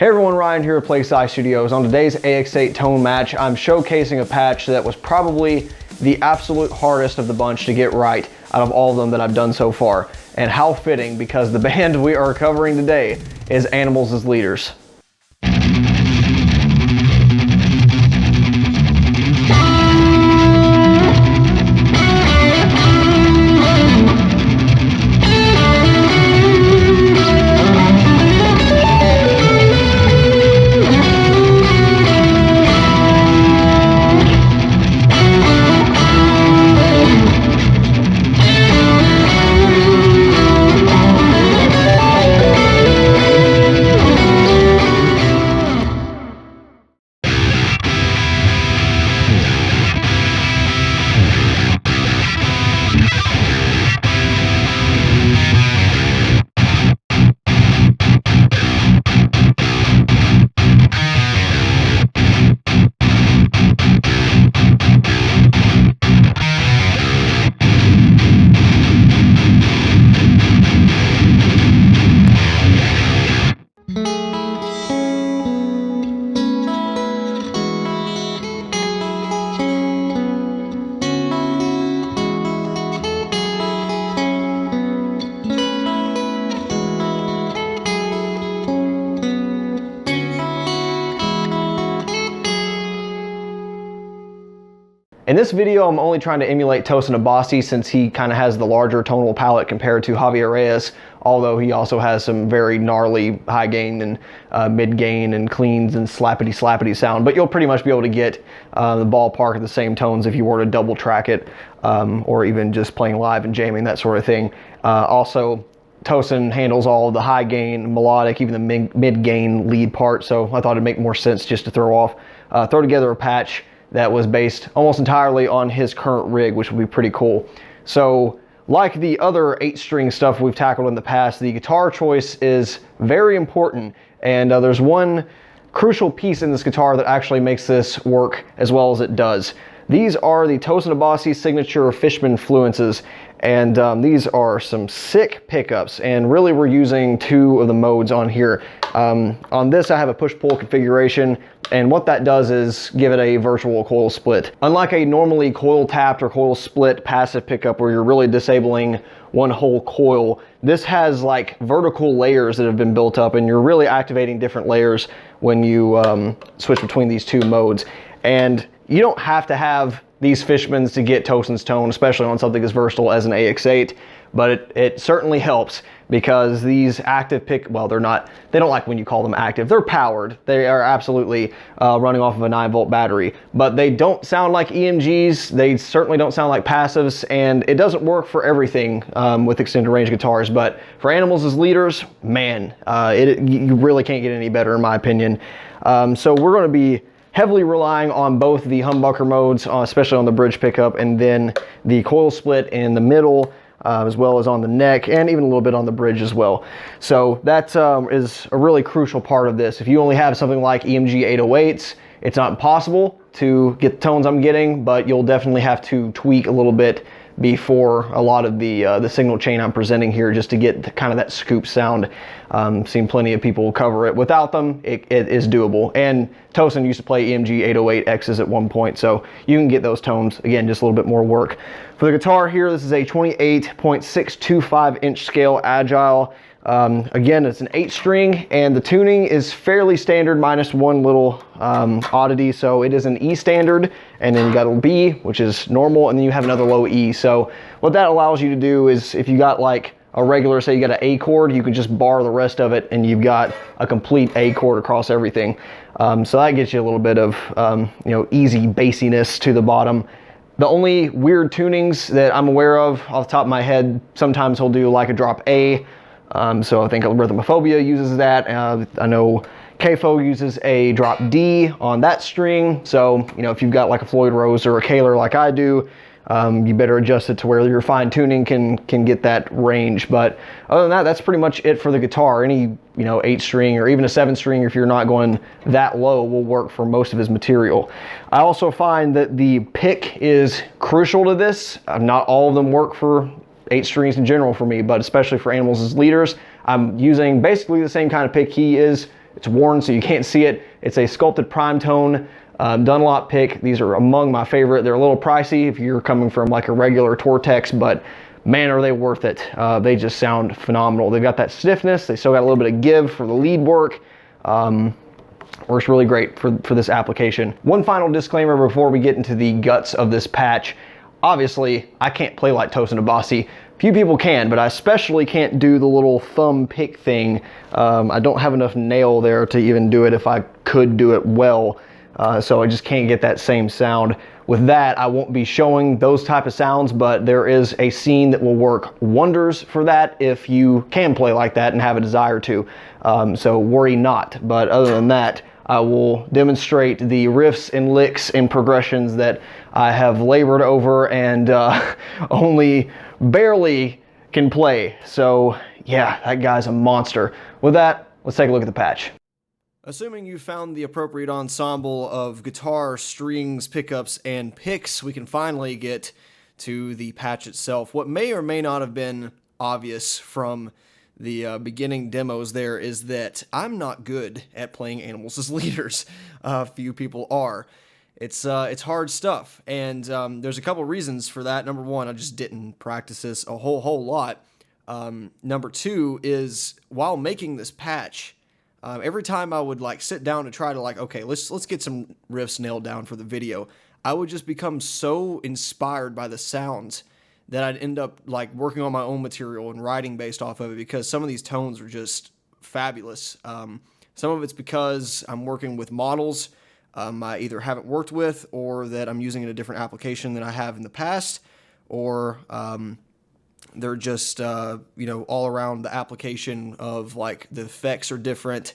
Hey everyone, Ryan here at Plague Scythe Studios. On today's AX8 tone match, I'm showcasing a patch that was probably the absolute hardest of the bunch to get right out of all of them that I've done so far. And how fitting, because the band we are covering today is Animals as Leaders. In this video, I'm only trying to emulate Tosin Abasi since he kind of has the larger tonal palette compared to Javier Reyes, although he also has some very gnarly high gain and mid gain and cleans and slappity sound. But you'll pretty much be able to get the ballpark of the same tones if you were to double track it or even just playing live and jamming, that sort of thing. Also, Tosin handles all of the high gain, melodic, even the mid gain lead part, so I thought it'd make more sense just to throw together a patch that was based almost entirely on his current rig, which would be pretty cool. So, like the other 8-string stuff we've tackled in the past, the guitar choice is very important, and there's one crucial piece in this guitar that actually makes this work as well as it does. These are the Tosin Abasi signature Fishman Fluences, and these are some sick pickups, and really we're using 2 of the modes on here. On this I have a push-pull configuration, and what that does is give it a virtual coil split. Unlike a normally coil tapped or coil split passive pickup where you're really disabling one whole coil, this has like vertical layers that have been built up, and you're really activating different layers when you switch between these 2 modes. And you don't have to have these Fishmans to get Tosin's tone, especially on something as versatile as an AX8, but it certainly helps because these active well, they don't like when you call them active. They're powered. They are absolutely running off of a 9-volt battery, but they don't sound like EMGs. They certainly don't sound like passives, and it doesn't work for everything with extended range guitars, but for Animals as Leaders, man, you really can't get any better in my opinion. So we're going to be heavily relying on both the humbucker modes, especially on the bridge pickup, and then the coil split in the middle, as well as on the neck, and even a little bit on the bridge as well. So that is a really crucial part of this. If you only have something like EMG 808s, it's not impossible to get the tones I'm getting, but you'll definitely have to tweak a little bit before a lot of the signal chain I'm presenting here, just to get kind of that scoop sound. Seen plenty of people cover it without them. It is doable, and Tosin used to play EMG 808Xs at one point, so you can get those tones, again, just a little bit more work. For the guitar here, this is a 28.625 inch scale Agile. Again, it's an 8-string, and the tuning is fairly standard minus one little oddity. So it is an E standard, and then you got a B, which is normal, and then you have another low E. So what that allows you to do is, if you got like a regular, say you got an A chord, you can just bar the rest of it, and you've got a complete A chord across everything. So that gets you a little bit of easy bassiness to the bottom. The only weird tunings that I'm aware of off the top of my head, sometimes he'll do like a drop A. So I think Rhythmophobia uses that. I know KFO uses a drop D on that string. So, if you've got like a Floyd Rose or a Kaler like I do, you better adjust it to where your fine tuning can get that range. But other than that, that's pretty much it for the guitar. Any 8-string or even a 7-string, if you're not going that low, will work for most of his material. I also find that the pick is crucial to this. Not all of them work for 8 strings in general for me, but especially for Animals as Leaders, I'm using basically the same kind of pick he is. It's worn so you can't see it. It's a sculpted prime tone Dunlop pick. These are among my favorite. They're a little pricey if you're coming from like a regular Tortex, but man, are they worth it. They just sound phenomenal. They've got that stiffness. They still got a little bit of give for the lead work. Works really great for this application. One final disclaimer before we get into the guts of this patch. Obviously, I can't play like Tosin Abasi. Few people can, but I especially can't do the little thumb pick thing. I don't have enough nail there to even do it if I could do it well. So I just can't get that same sound. With that, I won't be showing those type of sounds, but there is a scene that will work wonders for that if you can play like that and have a desire to. So worry not. But other than that, I will demonstrate the riffs and licks and progressions that I have labored over and only barely can play. So yeah, that guy's a monster. With that, let's take a look at the patch. Assuming you found the appropriate ensemble of guitar, strings, pickups, and picks, we can finally get to the patch itself. What may or may not have been obvious from the beginning demos there is that I'm not good at playing animals as leaders. Few people are. It's hard stuff, and there's a couple reasons for that. Number one, I just didn't practice this a whole lot. Number two is while making this patch, every time I would like sit down to try to like, okay, let's get some riffs nailed down for the video, I would just become so inspired by the sounds that I'd end up like working on my own material and writing based off of it, because some of these tones are just fabulous. Some of it's because I'm working with models I either haven't worked with, or that I'm using in a different application than I have in the past, or they're just, you know, all around the application of like the effects are different.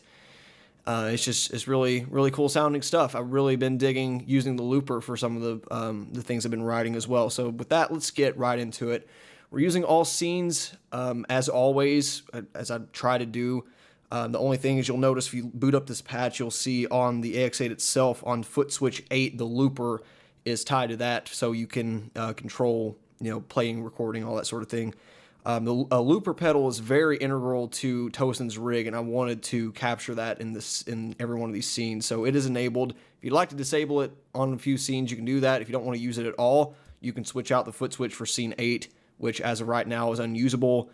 It's really, really cool sounding stuff. I've really been digging using the looper for some of the things I've been writing as well. So with that, let's get right into it. We're using all scenes, as always, as I try to do. The only thing is you'll notice if you boot up this patch, you'll see on the AX8 itself, on foot switch 8, the looper is tied to that, so you can control, you know, playing, recording, all that sort of thing. A looper pedal is very integral to Tosin's rig, and I wanted to capture that in every one of these scenes. So it is enabled. If you'd like to disable it on a few scenes, you can do that. If you don't want to use it at all, you can switch out the foot switch for scene 8, which as of right now is unusable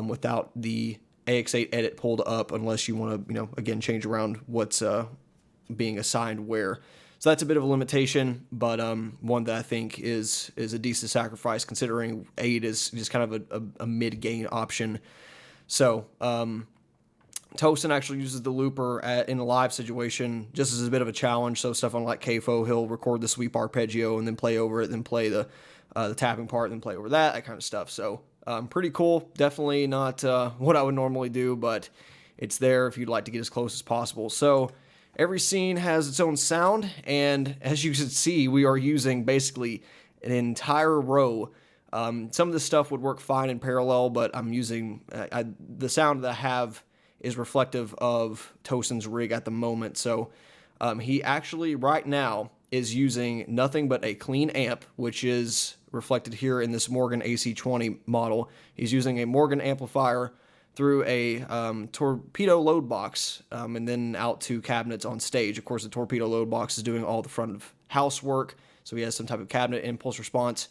without the AX8 edit pulled up, unless you want to, you know, again, change around what's being assigned where. So that's a bit of a limitation, but one that I think is a decent sacrifice, considering 8 is just kind of a mid-gain option. So Tosin actually uses the looper in a live situation just as a bit of a challenge. So stuff on like KFO, he'll record the sweep arpeggio and then play over it, then play the tapping part, then play over that kind of stuff. So pretty cool. Definitely not what I would normally do, but it's there if you'd like to get as close as possible. So every scene has its own sound, and as you can see, we are using basically an entire row. Some of this stuff would work fine in parallel, but I'm using the sound that I have is reflective of Tosin's rig at the moment. So he actually right now is using nothing but a clean amp, which is reflected here in this Morgan AC20 model. He's using a Morgan amplifier through a torpedo load box and then out to cabinets on stage. Of course, the torpedo load box is doing all the front of house work, so he has some type of cabinet impulse response.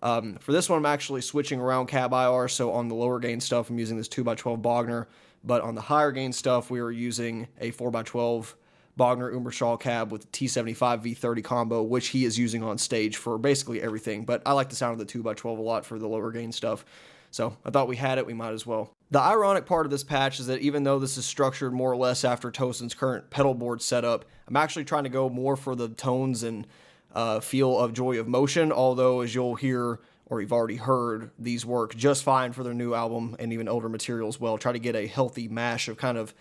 For this one, I'm actually switching around cab IR, so on the lower gain stuff, I'm using this 2x12 Bogner, but on the higher gain stuff, we are using a 4x12 Bogner Umberschall cab with T75 V30 combo, which he is using on stage for basically everything, but I like the sound of the 2x12 a lot for the lower gain stuff. So I thought we had it, we might as well. The ironic part of this patch is that even though this is structured more or less after Tosin's current pedal board setup, I'm actually trying to go more for the tones and feel of Joy of Motion, although as you'll hear, or you've already heard, these work just fine for their new album and even older material as well. Try to get a healthy mash of kind of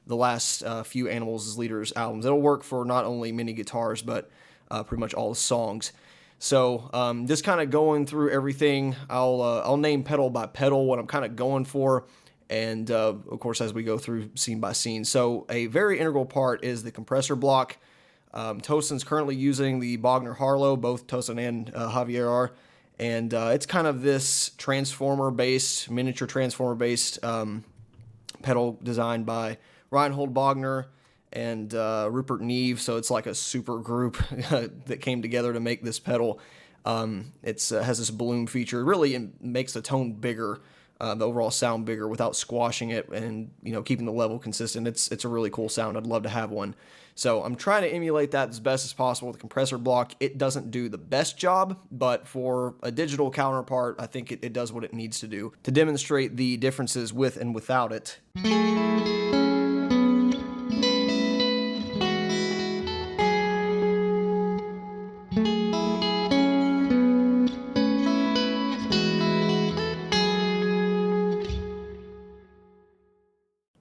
the last few Animals as Leaders albums. It'll work for not only mini guitars, but pretty much all the songs. So just kind of going through everything, I'll name pedal by pedal what I'm kind of going for, and of course as we go through scene by scene. So a very integral part is the compressor block. Tosin's currently using the Bogner Harlow, both Tosin and Javier are, and it's kind of this miniature transformer-based pedal designed by Reinhold Bogner and Rupert Neve, so it's like a super group that came together to make this pedal. It has this bloom feature. It really makes the tone bigger, the overall sound bigger without squashing it, and keeping the level consistent. It's a really cool sound. I'd love to have one. So I'm trying to emulate that as best as possible with the compressor block. It doesn't do the best job, but for a digital counterpart, I think it does what it needs to do to demonstrate the differences with and without it.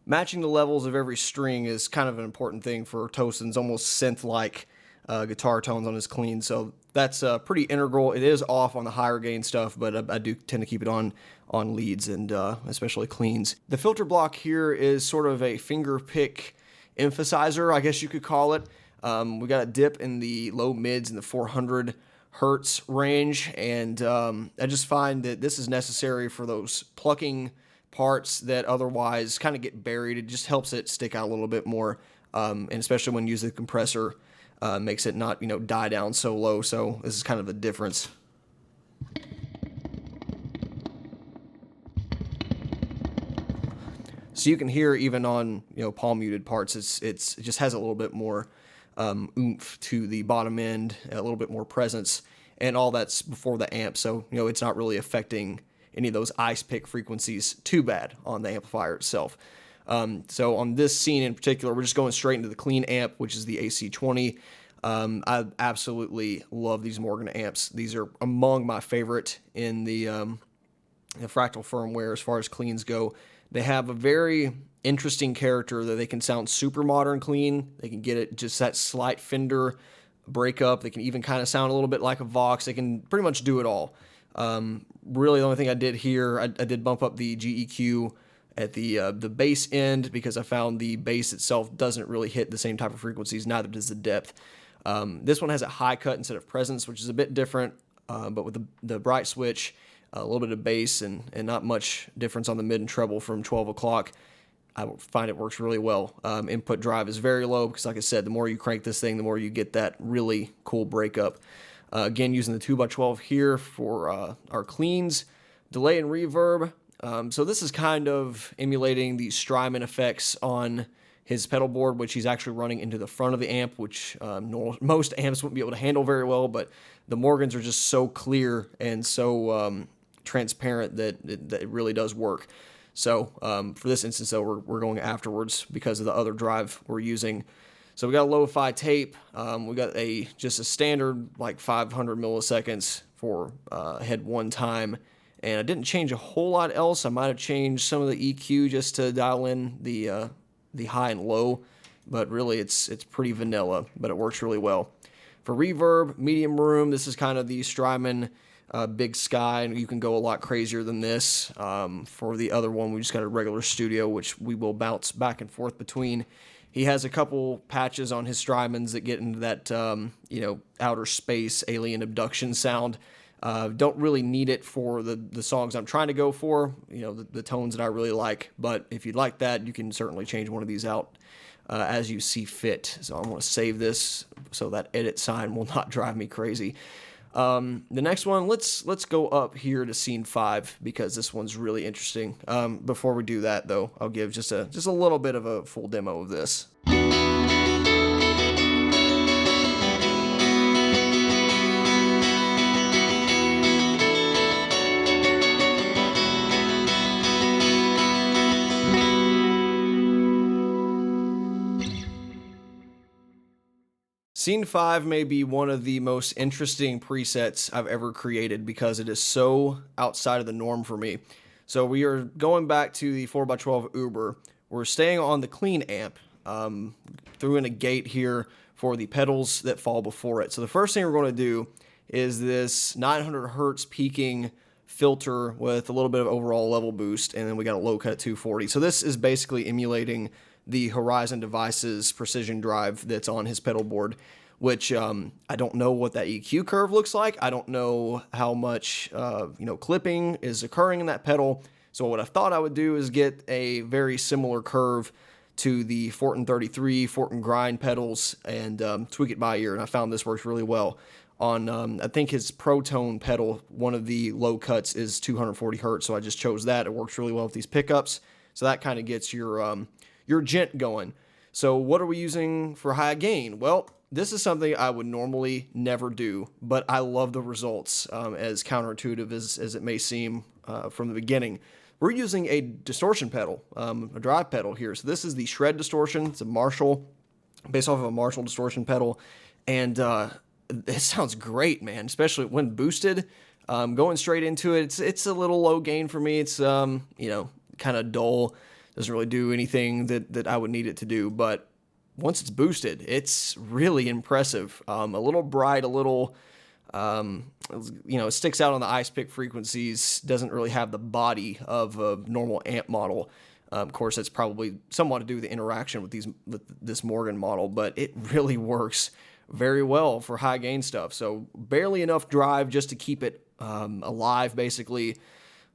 Matching the levels of every string is kind of an important thing for Tosin's almost synth-like guitar tones on his clean, so that's pretty integral. It is off on the higher gain stuff, but I do tend to keep it on leads and especially cleans. The filter block here is sort of a finger pick emphasizer, I guess you could call it. We got a dip in the low mids in the 400 hertz range, and I just find that this is necessary for those plucking parts that otherwise kind of get buried. It just helps it stick out a little bit more, and especially when using the compressor, makes it not die down so low. So this is kind of the difference. So you can hear even on palm muted parts, it just has a little bit more oomph to the bottom end, a little bit more presence, and all that's before the amp. So it's not really affecting any of those ice pick frequencies too bad on the amplifier itself. So on this scene in particular, we're just going straight into the clean amp, which is the AC20. I absolutely love these Morgan amps. These are among my favorite in the Fractal firmware as far as cleans go. They have a very interesting character that they can sound super modern clean. They can get it just that slight Fender breakup. They can even kind of sound a little bit like a Vox. They can pretty much do it all. Really the only thing I did here, I did bump up the GEQ at the bass end because I found the bass itself doesn't really hit the same type of frequencies, neither does the depth. This one has a high cut instead of presence, which is a bit different, but with the bright switch, a little bit of bass, and not much difference on the mid and treble from 12 o'clock. I find it works really well. Input drive is very low because, like I said, the more you crank this thing, the more you get that really cool breakup. Again, using the 2x12 here for our cleans, delay and reverb. So this is kind of emulating the Strymon effects on his pedal board, which he's actually running into the front of the amp, which most amps wouldn't be able to handle very well, but the Morgans are just so clear and so transparent that it really does work. So for this instance, though, we're going afterwards because of the other drive we're using. So we got a lo-fi tape. We got just a standard like 500 milliseconds for head one time, and I didn't change a whole lot else. I might have changed some of the EQ just to dial in the high and low, but really it's pretty vanilla, but it works really well. For reverb, medium room. This is kind of the Strymon Big Sky, and you can go a lot crazier than this. For the other one, we just got a regular studio, which we will bounce back and forth between. He has a couple patches on his Strymons that get into that, outer space alien abduction sound. Don't really need it for the songs I'm trying to go for, the tones that I really like. But if you'd like that, you can certainly change one of these out as you see fit. So I'm going to save this so that edit sign will not drive me crazy. The next one, let's go up here to scene 5 because this one's really interesting. Before we do that, though, I'll give just a little bit of a full demo of this. Scene 5 may be one of the most interesting presets I've ever created because it is so outside of the norm for me. So we are going back to the 4x12 Uber. We're staying on the clean amp, threw in a gate here for the pedals that fall before it. So the first thing we're going to do is this 900 hertz peaking filter with a little bit of overall level boost, and then we got a low cut at 240. So this is basically emulating the Horizon Devices precision drive that's on his pedal board, which I don't know what that EQ curve looks like. I don't know how much clipping is occurring in that pedal. So what I thought I would do is get a very similar curve to the Fortin 33, Fortin Grind pedals, and tweak it by ear. And I found this works really well. On, I think his Protone pedal, one of the low cuts is 240 hertz, so I just chose that. It works really well with these pickups. So that kind of gets your gent going. So what are we using for high gain? Well, this is something I would normally never do, but I love the results, as counterintuitive as it may seem from the beginning. We're using a distortion pedal, a drive pedal here. So this is the Shred Distortion. It's a Marshall, based off of a Marshall distortion pedal. And it sounds great, man, especially when boosted. Going straight into it, it's a little low gain for me. It's, kind of dull. Doesn't really do anything that I would need it to do. But once it's boosted, it's really impressive. A little bright, a little, it sticks out on the ice pick frequencies, doesn't really have the body of a normal amp model. Of course, that's probably somewhat to do with the interaction with this Morgan model, but it really works very well for high gain stuff. So barely enough drive just to keep it alive, basically.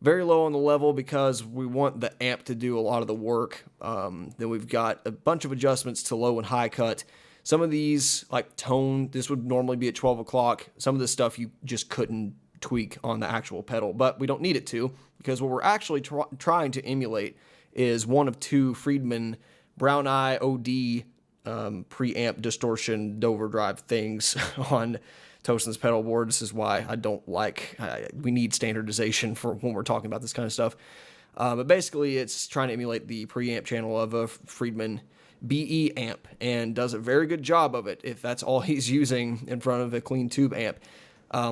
Very low on the level because we want the amp to do a lot of the work. Then we've got a bunch of adjustments to low and high cut. Some of these, like tone, this would normally be at 12 o'clock. Some of this stuff you just couldn't tweak on the actual pedal, but we don't need it to, because what we're actually trying to emulate is one of two Friedman Brown Eye OD preamp distortion overdrive things on Tosin's pedal board. This is why I don't like, we need standardization for when we're talking about this kind of stuff. But basically it's trying to emulate the preamp channel of a Friedman BE amp, and does a very good job of it if that's all he's using in front of a clean tube amp.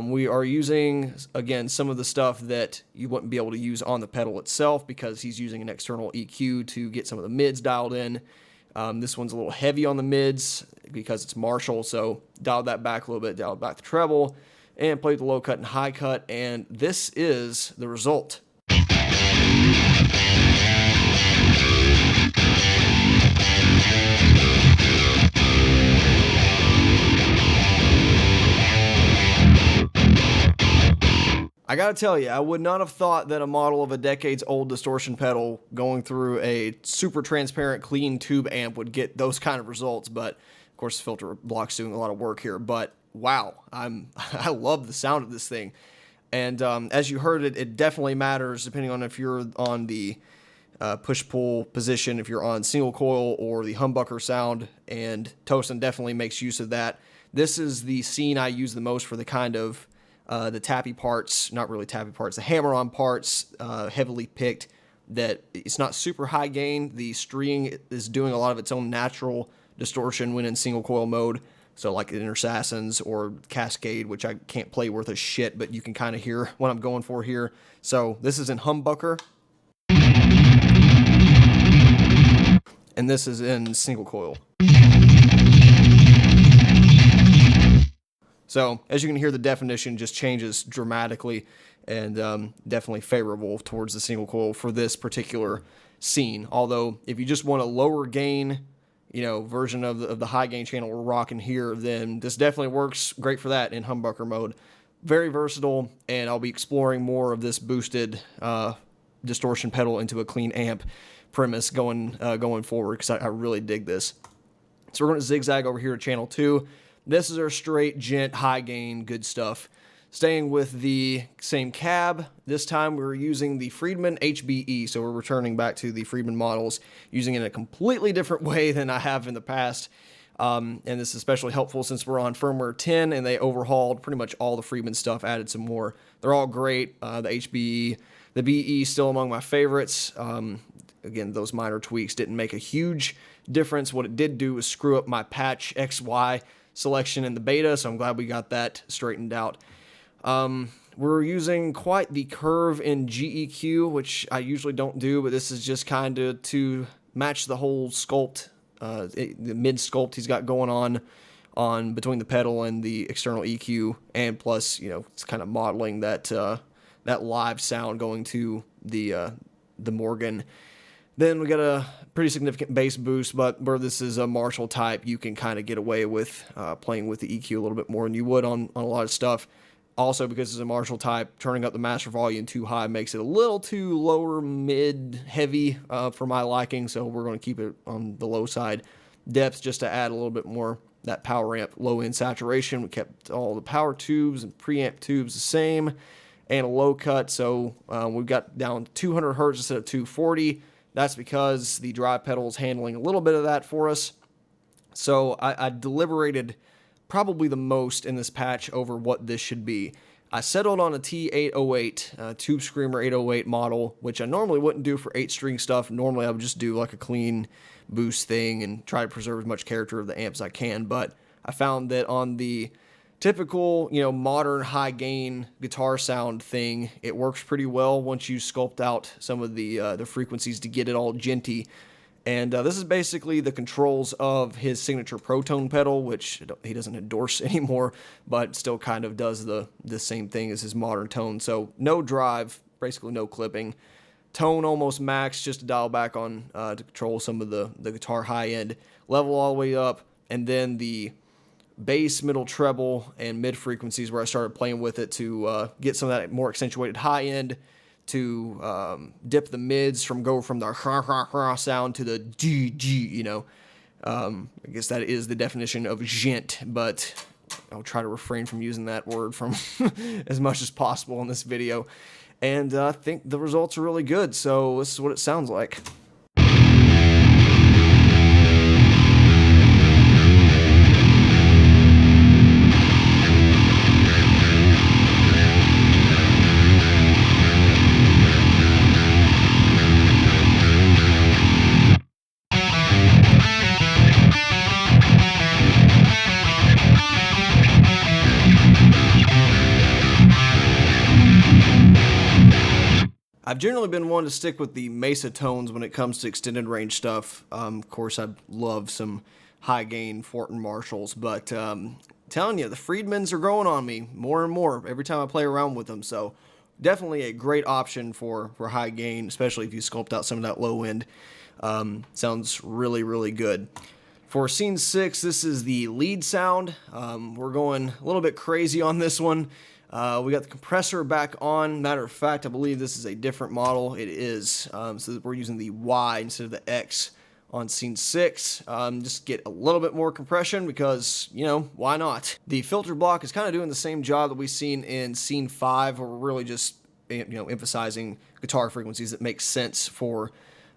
We are using, again, some of the stuff that you wouldn't be able to use on the pedal itself because he's using an external EQ to get some of the mids dialed in. This one's a little heavy on the mids because it's Marshall, so dialed that back a little bit, dialed back the treble, and played the low cut and high cut, and this is the result. I gotta tell you, I would not have thought that a model of a decades-old distortion pedal going through a super transparent, clean tube amp would get those kind of results, but of course the filter block's doing a lot of work here. But wow, I love the sound of this thing. And as you heard it definitely matters depending on if you're on the push-pull position, if you're on single coil or the humbucker sound, and Tosin definitely makes use of that. This is the scene I use the most for the kind of the tappy parts, not really tappy parts, the hammer-on parts, heavily picked, that it's not super high gain. The string is doing a lot of its own natural distortion when in single coil mode. So like the Intersassins or Cascade, which I can't play worth a shit, but you can kind of hear what I'm going for here. So this is in humbucker. And this is in single coil. So as you can hear, the definition just changes dramatically, and definitely favorable towards the single coil for this particular scene. Although if you just want a lower gain, version of the high gain channel we're rocking here, then this definitely works great for that in humbucker mode. Very versatile, and I'll be exploring more of this boosted distortion pedal into a clean amp premise going forward, because I really dig this. So we're going to zigzag over here to channel 2. This is our straight gent high gain good stuff. Staying with the same cab, this time we're using the Friedman HBE, so we're returning back to the Friedman models, using it in a completely different way than I have in the past. And this is especially helpful since we're on firmware 10 and they overhauled pretty much all the Friedman stuff, added some more. They're all great. The HBE, the BE still among my favorites. Again, those minor tweaks didn't make a huge difference. What it did do was screw up my patch XY selection in the beta, so I'm glad we got that straightened out. We're using quite the curve in GEQ, which I usually don't do, but this is just kind of to match the whole sculpt, the mid sculpt he's got going on between the pedal and the external EQ, and plus, it's kind of modeling that live sound going to the Morgan. Then we got a pretty significant bass boost, but where this is a Marshall type, you can kind of get away with playing with the EQ a little bit more than you would on a lot of stuff. Also, because it's a Marshall type, turning up the master volume too high makes it a little too lower mid heavy for my liking, so we're going to keep it on the low side. Depth just to add a little bit more that power amp low end saturation. We kept all the power tubes and preamp tubes the same, and a low cut, so we've got down 200 hertz instead of 240. That's because the drive pedal is handling a little bit of that for us. So I deliberated probably the most in this patch over what this should be. I settled on a T808, Tube Screamer 808 model, which I normally wouldn't do for 8-string stuff. Normally I would just do like a clean boost thing and try to preserve as much character of the amp as I can, but I found that on the typical, modern high gain guitar sound thing, it works pretty well once you sculpt out some of the frequencies to get it all djenty. And this is basically the controls of his signature Protone pedal, which he doesn't endorse anymore, but still kind of does the same thing as his modern tone. So no drive, basically no clipping. Tone almost max, just to dial back on to control some of the guitar high end. Level all the way up, and then the bass, middle treble, and mid frequencies where I started playing with it to get some of that more accentuated high end, to dip the mids from the ha sound to the G. I guess that is the definition of gent, but I'll try to refrain from using that word from as much as possible in this video. And I think the results are really good, so this is what it sounds like. I've generally been one to stick with the Mesa tones when it comes to extended range stuff. Of course, I love some high gain Fortin Marshalls, but telling you, the Friedmans are growing on me more and more every time I play around with them. So definitely a great option for high gain, especially if you sculpt out some of that low end. Sounds really, really good. For scene 6, this is the lead sound. We're going a little bit crazy on this one. We got the compressor back on. Matter of fact, I believe this is a different model. It is. So we're using the Y instead of the X on scene 6. Just get a little bit more compression because, why not? The filter block is kind of doing the same job that we've seen in scene 5, where we're really just, emphasizing guitar frequencies that make sense for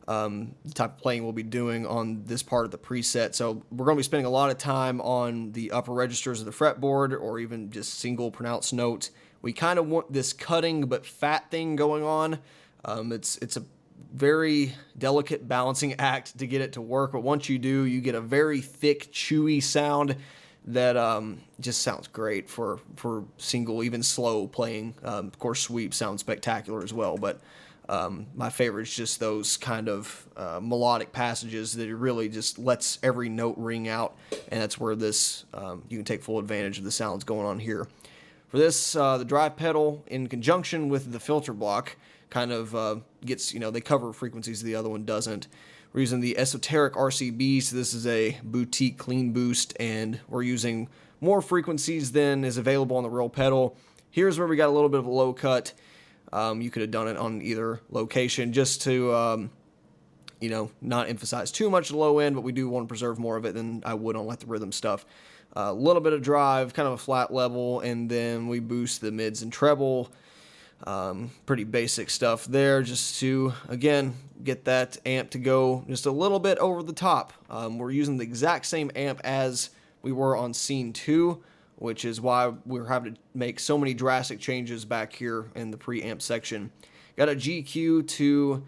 the type of playing we'll be doing on this part of the preset. So we're going to be spending a lot of time on the upper registers of the fretboard, or even just single pronounced notes. We kind of want this cutting but fat thing going on. It's a very delicate balancing act to get it to work, but once you do, you get a very thick, chewy sound that just sounds great for single, even slow playing. Of course, sweep sounds spectacular as well, but my favorite is just those kind of melodic passages that it really just lets every note ring out, and that's where this you can take full advantage of the sounds going on here. For this, the drive pedal in conjunction with the filter block kind of gets, they cover frequencies the other one doesn't. We're using the Esoteric RCB, so this is a boutique clean boost, and we're using more frequencies than is available on the real pedal. Here's where we got a little bit of a low cut. You could have done it on either location just to, not emphasize too much the low end, but we do want to preserve more of it than I would on like the rhythm stuff. A little bit of drive, kind of a flat level, and then we boost the mids and treble. Pretty basic stuff there, just to, again, get that amp to go just a little bit over the top. We're using the exact same amp as we were on scene 2, which is why we're having to make so many drastic changes back here in the preamp section. Got a GQ to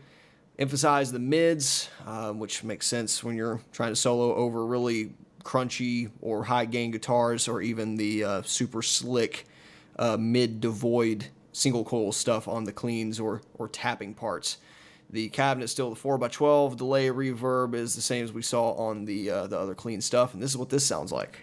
emphasize the mids, which makes sense when you're trying to solo over really crunchy or high gain guitars, or even the super slick mid devoid single coil stuff on the cleans or tapping parts. The cabinet's still the 4x12. Delay reverb is the same as we saw on the other clean stuff, and this is what this sounds like.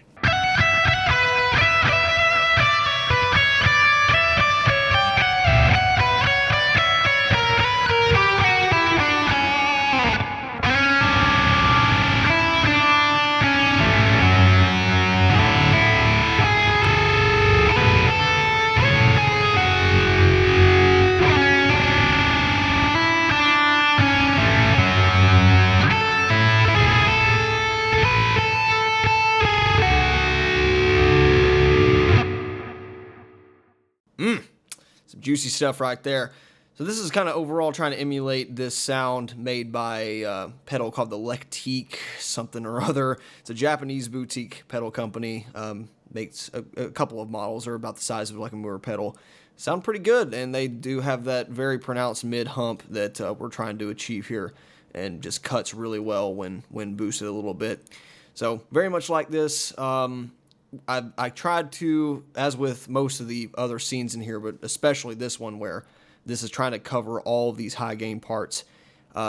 juicy stuff right there. So this is kind of overall trying to emulate this sound made by a pedal called the Lectique something or other. It's a Japanese boutique pedal company. Makes a couple of models. They're about the size of like a Moore pedal. Sound pretty good, and they do have that very pronounced mid hump that we're trying to achieve here, and just cuts really well when boosted a little bit. So very much like this. I tried to, as with most of the other scenes in here, but especially this one where this is trying to cover all of these high gain parts,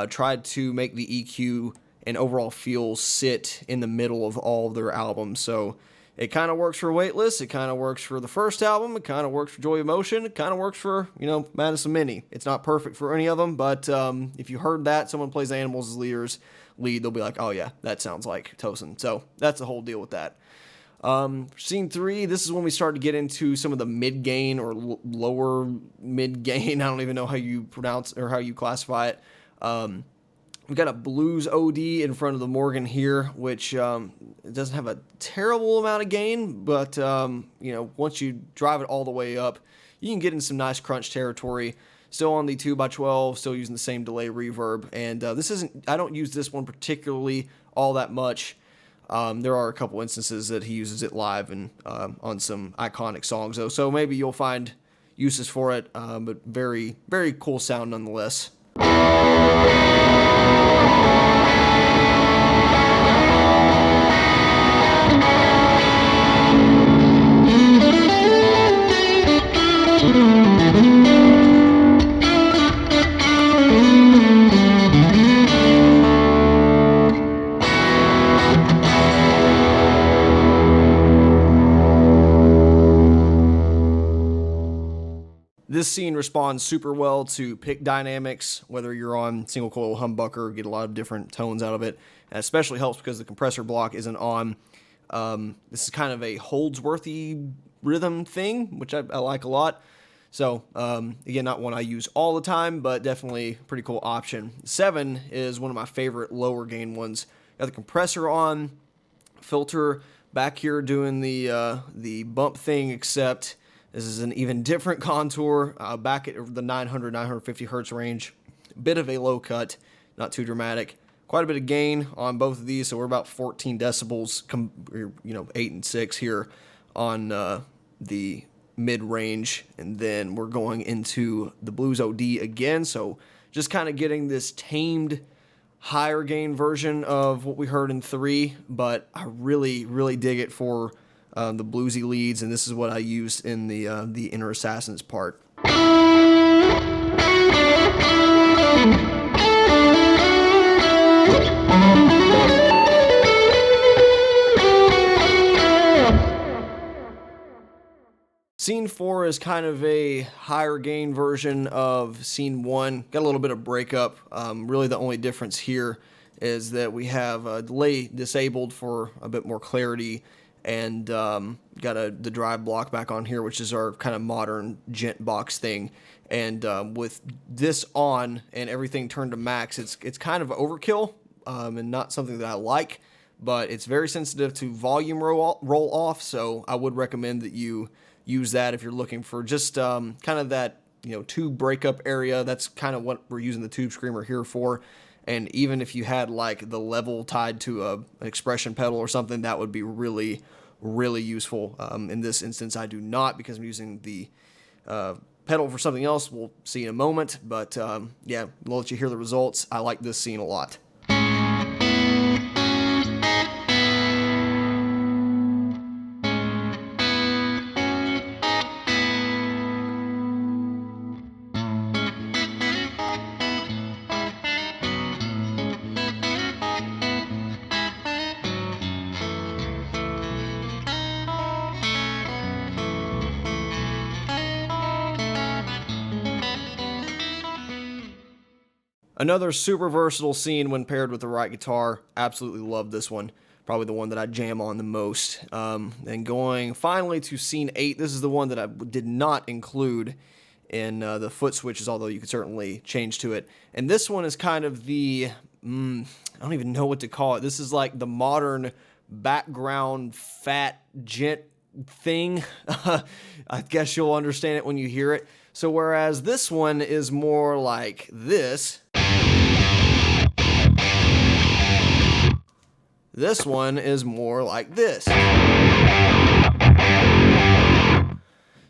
tried to make the EQ and overall feel sit in the middle of all of their albums. So it kind of works for Weightless, it kind of works for the first album, it kind of works for Joy of Motion, it kind of works for, Madison Mini. It's not perfect for any of them, but if you heard that, someone plays Animals as lead, they'll be like, oh yeah, that sounds like Tosin. So that's the whole deal with that. Scene 3, this is when we start to get into some of the mid-gain or lower mid-gain. I don't even know how you pronounce or how you classify it. We've got a blues OD in front of the Morgan here, which it doesn't have a terrible amount of gain, but once you drive it all the way up, you can get in some nice crunch territory. Still on the 2x12, still using the same delay reverb, and I don't use this one particularly all that much. There are a couple instances that he uses it live and on some iconic songs, though, so maybe you'll find uses for it, but very, very cool sound nonetheless. This scene responds super well to pick dynamics, whether you're on single coil humbucker, get a lot of different tones out of it. And especially helps because the compressor block isn't on. This is kind of a Holdsworthy rhythm thing, which I like a lot. So, again, not one I use all the time, but definitely a pretty cool option. 7 is one of my favorite lower gain ones. Got the compressor on, filter back here doing the bump thing, except this is an even different contour, back at the 900, 950 hertz range. Bit of a low cut, not too dramatic. Quite a bit of gain on both of these, so we're about 14 decibels, 8 and 6 here on the mid-range. And then we're going into the Blues OD again, so just kind of getting this tamed, higher gain version of what we heard in 3, but I really, really dig it for the bluesy leads, and this is what I used in the Inner Assassins part. Scene 4 is kind of a higher gain version of Scene 1. Got a little bit of breakup. Really the only difference here is that we have a delay disabled for a bit more clarity, and got the drive block back on here, which is our kind of modern gent box thing. And with this on and everything turned to max, it's kind of overkill and not something that I like, but it's very sensitive to volume roll off, so I would recommend that you use that if you're looking for just kind of that tube breakup area. That's kind of what we're using the Tube Screamer here for. And even if you had like the level tied to an expression pedal or something, that would be really, really useful. In this instance, I do not, because I'm using the pedal for something else. We'll see in a moment. But yeah, we'll let you hear the results. I like this scene a lot. Another super versatile scene when paired with the right guitar. Absolutely love this one. Probably the one that I jam on the most. And going finally to Scene 8. This is the one that I did not include in the foot switches, although you could certainly change to it. And this one is kind of the, I don't even know what to call it. This is like the modern background fat gent thing. I guess you'll understand it when you hear it. So whereas this one is more like this, this one is more like this.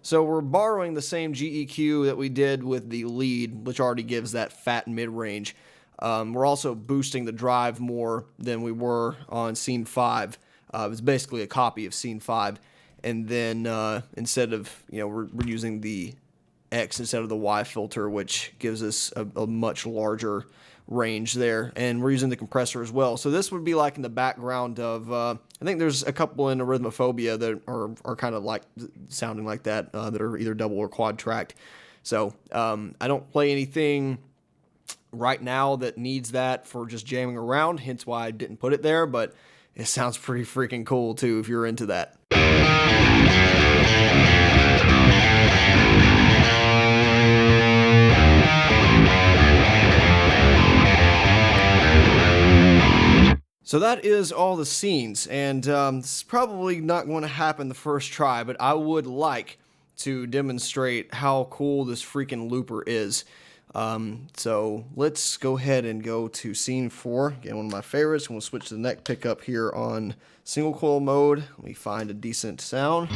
So we're borrowing the same GEQ that we did with the lead, which already gives that fat mid-range. We're also boosting the drive more than we were on Scene 5. It's basically a copy of Scene 5. And then instead of, we're using the X instead of the Y filter, which gives us a much larger range there. And we're using the compressor as well. So this would be like in the background of, I think there's a couple in Arrhythmophobia that are kind of like sounding like that, that are either double or quad tracked. So I don't play anything right now that needs that for just jamming around, hence why I didn't put it there, but it sounds pretty freaking cool too if you're into that. So that is all the scenes, and this is probably not going to happen the first try, but I would like to demonstrate how cool this freaking looper is. So let's go ahead and go to scene 4. Again, one of my favorites. We'll switch to the neck pickup here on single coil mode. Let me find a decent sound.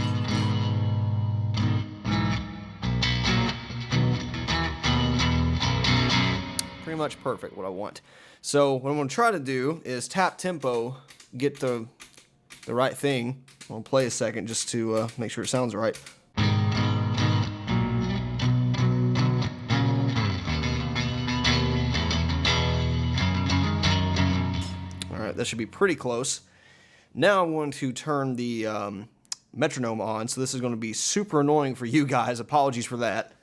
Pretty much perfect, what I want. So what I'm going to try to do is tap tempo, get the right thing. I'm going to play a second just to make sure it sounds right. Alright, that should be pretty close. Now I'm going to turn the metronome on, so this is going to be super annoying for you guys. Apologies for that.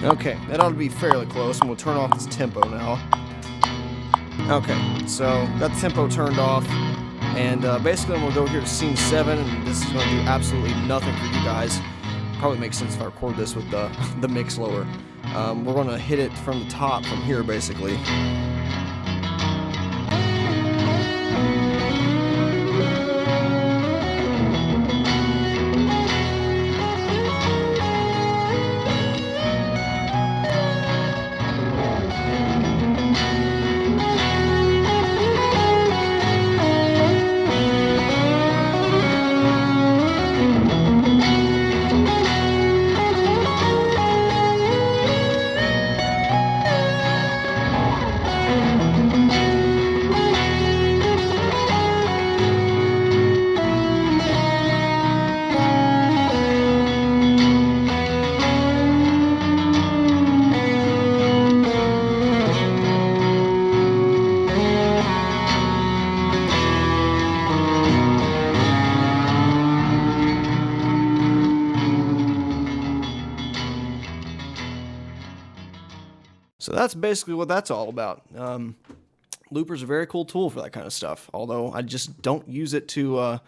Okay, that ought to be fairly close, and we'll turn off this tempo now. Okay, so got the tempo turned off, and basically I'm going to go here to scene 7, and this is going to do absolutely nothing for you guys. Probably makes sense if I record this with the mix lower. We're going to hit it from the top from here, basically. So that's basically what that's all about. Looper's a very cool tool for that kind of stuff, although I just don't use it to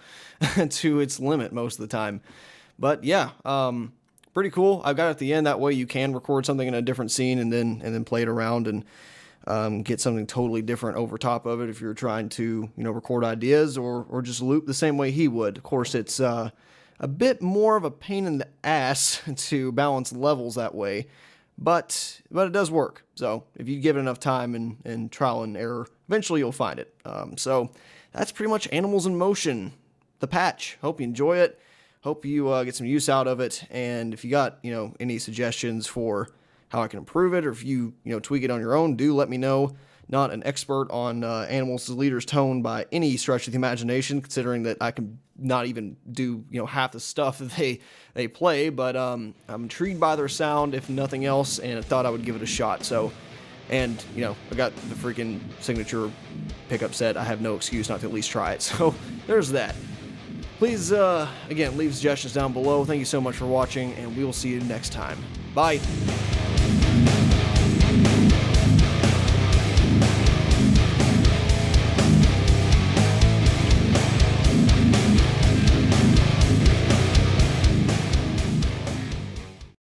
to its limit most of the time. But yeah, pretty cool. I've got it at the end, that way you can record something in a different scene and then play it around and get something totally different over top of it if you're trying to, record ideas or just loop the same way he would. Of course, it's a bit more of a pain in the ass to balance levels that way. But it does work. So if you give it enough time and trial and error, eventually you'll find it. So that's pretty much Animals in Motion, the patch. Hope you enjoy it. Hope you get some use out of it. And if you got any suggestions for how I can improve it, or if you tweak it on your own, do let me know. Not an expert on Animals as Leader's tone by any stretch of the imagination, considering that I can not even do half the stuff that they play, but I'm intrigued by their sound if nothing else, and I thought I would give it a shot. So, and I got the freaking signature pickup set. I have no excuse not to at least try it. So there's that. Please again leave suggestions down below. Thank you so much for watching, and we will see you next time. Bye.